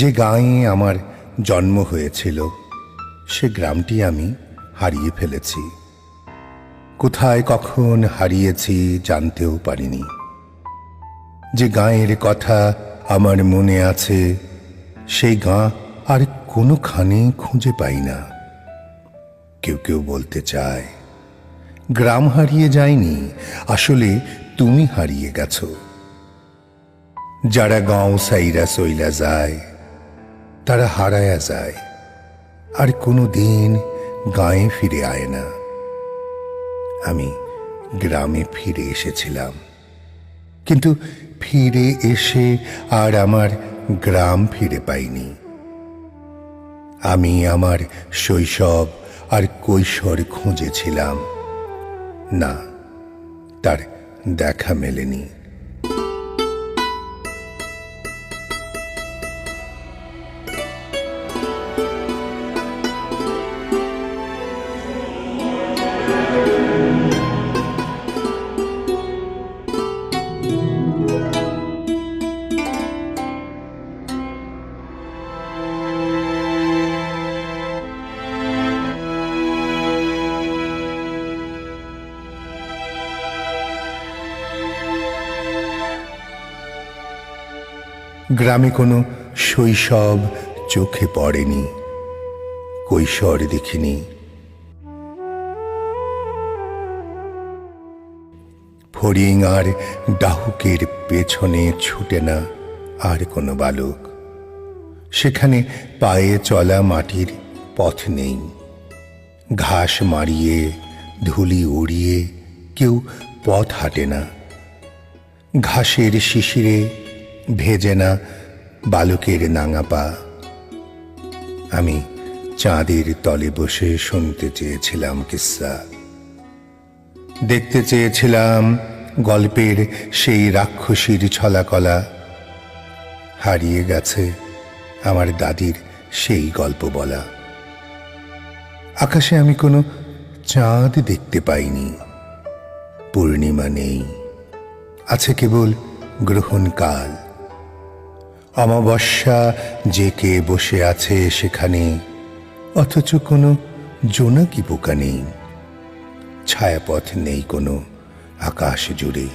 যে গাঁয়ে আমার জন্ম হয়েছিল সে গ্রামটি আমি হারিয়ে ফেলেছি। কোথায় কখন হারিয়েছি জানতেও পারিনি। যে গাঁয়ের কথা আমার মনে আছে সেই গাঁ আর কোনোখানে খুঁজে পাই না। কেউ কেউ বলতে চায় গ্রাম হারিয়ে যায়নি, আসলে তুমি হারিয়ে গেছো। যারা গাঁও সাইরা সইলা যায় তারা হারায়া যায়, আর কোনো দিন গাঁয়ে ফিরে আয় না। আমি গ্রামে ফিরে এসেছিলাম, কিন্তু ফিরে এসে আর আমার গ্রাম ফিরে পাইনি। আমি আমার শৈশব আর কৈশোর খুঁজেছিলাম, না, তার দেখা মেলেনি। গ্রামে কোনো শৈশব চোখে পড়েনি, কৈশোর দেখিনি। ফড়িং আর ডাহুকের পেছনে ছুটে না আর কোনো বালক। সেখানে পায়ে চলা মাটির পথ নেই। ঘাস মারিয়ে ধুলি উড়িয়ে কেউ পথ হাঁটে না। ঘাসের শিশিরে ভেজে না বালকের নাঙা পা। আমি চাঁদের তলে বসে শুনতে চেয়েছিলাম কিস্সা, দেখতে চেয়েছিলাম গল্পের সেই রাক্ষসীর ছলাকলা। হারিয়ে গেছে আমার দাদির সেই গল্প বলা। আকাশে আমি কোনো চাঁদ দেখতে পাইনি, পূর্ণিমা নেই, আছে কেবল গ্রহণকাল। অমাবস্যা জেকে বসে আছে সেখানে, অথচ কোনো জোনাকি পোকা নেই। ছায়াপথ নেই কোনো আকাশ জুড়ে।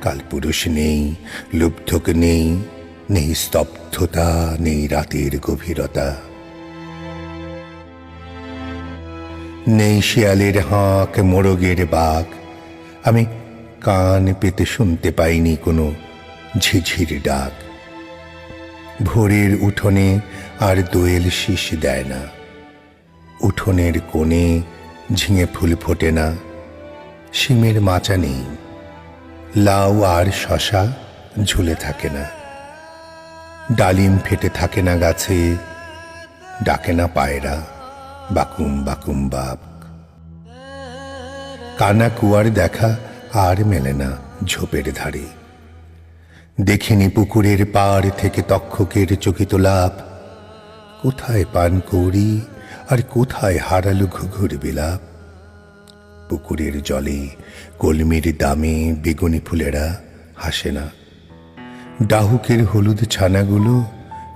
কালপুরুষ নেই, লুব্ধক নেই, নেই স্তব্ধতা, নেই রাতের গভীরতা। নেই শিয়ালের হাঁক, মোরগের বাক। আমি কান পেতে শুনতে পাইনি কোনো ঝিঝির ডাক। ভোরের উঠোনে আর দোয়েল শীষ দেয় না। উঠোনের কোণে ঝিঙে ফুল ফোটে না। শিমের মাচা নেই। লাউ আর শশা ঝুলে থাকে না। ডালিম ফেটে থাকে না গাছে। ডাকে না পায়রা বাকুম বাকুম বাপ। কানা কুয়ার দেখা আর মেলে না ঝোপের ধারে। দেখিনি পুকুরের পাড় থেকে তক্ষকের চকিত লাভ। কোথায় পান কৌড়ি আর কোথায় হারালো ঘুঘুর বিলাপ। পুকুরের জলে কলমির দামে বেগুনি ফুলেরা হাসে না। ডাহুকের হলুদ ছানাগুলো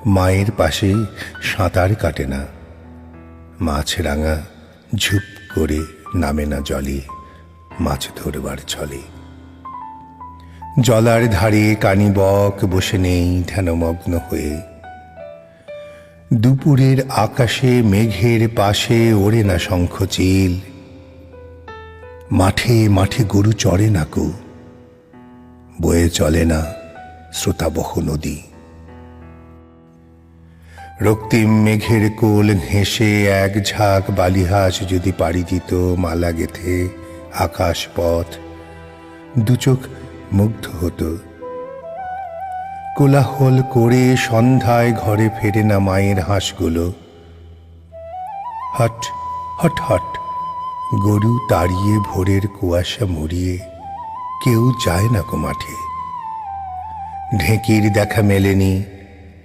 মায়ের পাশে সাঁতার কাটে না। মাছ রাঙা ঝুপ করে নামে না জলে মাছ ধরবার ছলে। জলার ধারে কানি বক বসে নেই ধ্যানমগ্ন হয়ে। দুপুরের আকাশে মেঘের পাশে ওড়ে না শঙ্খচিল। মাঠে মাঠে গরু চড়ে না কো, বয়ে চলে না স্রোতাবহ নদী। রক্তিম মেঘের কোল ঘেঁষে এক ঝাঁক বালিহাঁস যদি পাড়ি দিত মালা গেথে আকাশ পথ, দুচোখ মুগ্ধ হতো। কোলাহল করে সন্ধ্যায় ঘরে ফেরে না মায়ের হাঁসগুলো। হট হট হট গরু তাড়িয়ে ভোরের কুয়াশা মুড়িয়ে কেউ যায় না কো মাঠে। ঢেঁকির দেখা মেলেনি,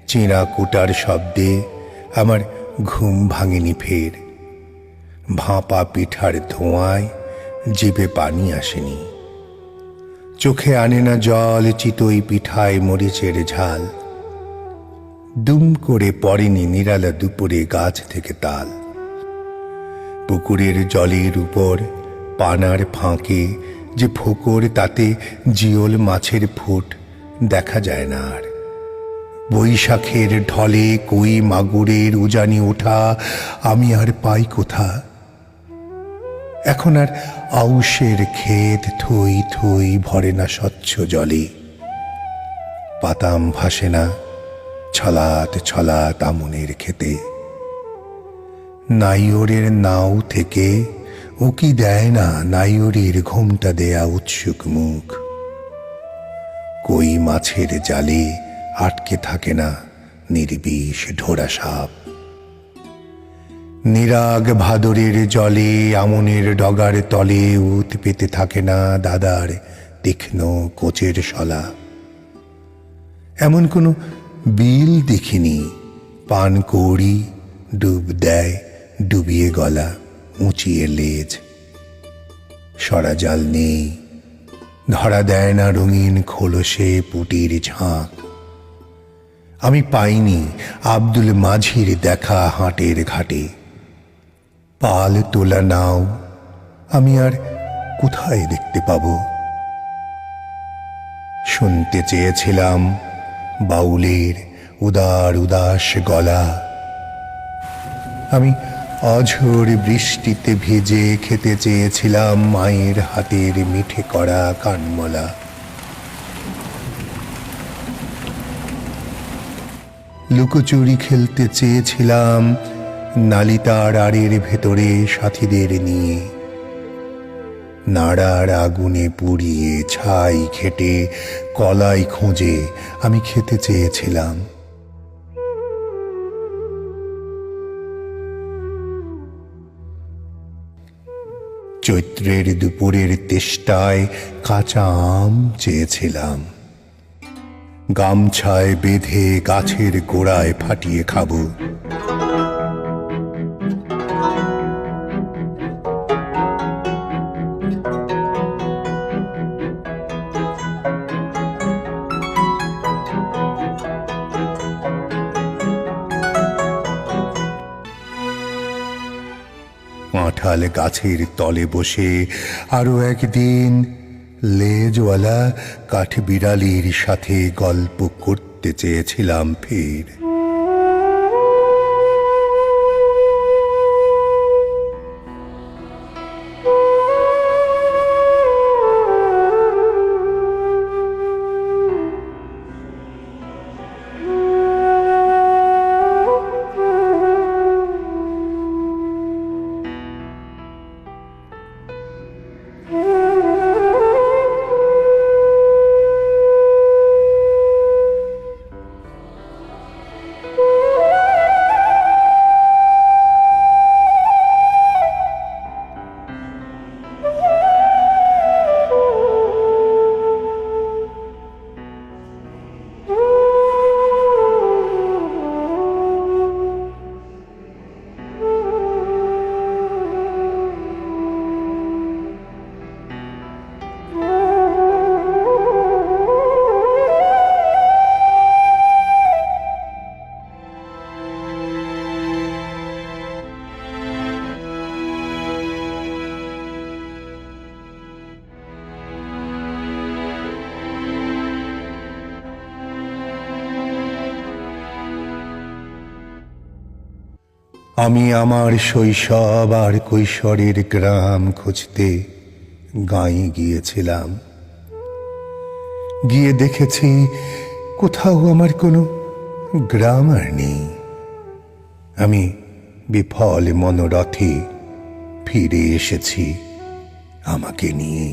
চিঁড়া কুটার শব্দে আমার ঘুম ভাঙেনি ফের। ভাপা পিঠার ধোঁয়ায় জিভে পানি আসেনি। চোখে আনে না জল চিতই পিঠায় মরিচের ঝাল। দুম করে পড়েনি নিরালা দুপুরে গাছ থেকে তাল। পুকুরের জলের উপর পানার ফাঁকে যে ফোকর, তাতে জিওল মাছের ফুট দেখা যায় না আর। বৈশাখের ঢলে কই মাগুরের উজানি ওঠা আমি আর পাই কোথা। এখন আর আউশের ক্ষেত থই থই ভরে না স্বচ্ছ জলে। পাতাম ভাসে না ছলাত ছলাত আমনের খেতে। নাইওরের নাও থেকে উকি দেয় না নাইওরের ঘোমটা দেয়া উৎসুক মুখ। কই মাছের জালে আটকে থাকে না নির্বিষ ঢোড়া সাপ। নিরাগ ভাদরের জলে আমনের ডগার তলে উত পেতে থাকে না দাদার তীক্ষ্ণ কোচের শলা। এমন কোনো বিল দেখিনি পানকৌড়ি ডুব দেয় ডুবিয়ে গলা উঁচিয়ে লেজ। সরা জাল নেই, ধরা দেয় না রঙিন খোলসে পুটির ঝাঁক। আমি পাইনি আব্দুল মাঝির দেখা হাটের ঘাটে। পাল তোলা নাও আমি আর কোথায় দেখতে পাব? শুনতে চেয়েছিলাম বাউলের উদার উদাস গলা। আমি অঝোর বৃষ্টিতে ভিজে খেতে চেয়েছিলাম মায়ের হাতের মিঠে করা কানমলা। লুকোচুরি খেলতে চেয়েছিলাম নালিতার আড়ের ভেতরে সাথীদের নিয়ে। নাড়ার আগুনে পুড়িয়ে ছাই খেটে কলাই খুঁজে আমি খেতে চেয়েছিলাম। চৈত্রের দুপুরের তেষ্টায় কাঁচা আম চেয়েছিলাম। গামছায় বেঁধে গাছের গোড়ায় ফাটিয়ে খাবো। কাঁঠাল গাছের তলে বসে আরো একদিন লেজওয়ালা কাঠবিড়ালির সাথে গল্প করতে চেয়েছিলাম ফের। আমি আমার শৈশব আর কৈশোরের গ্রাম খুঁজতে গাঁয়ে গিয়েছিলাম। গিয়ে দেখেছি কোথাও আমার কোনো গ্রাম আর নেই। আমি বিফল মনোরথে ফিরে এসেছি আমাকে নিয়ে।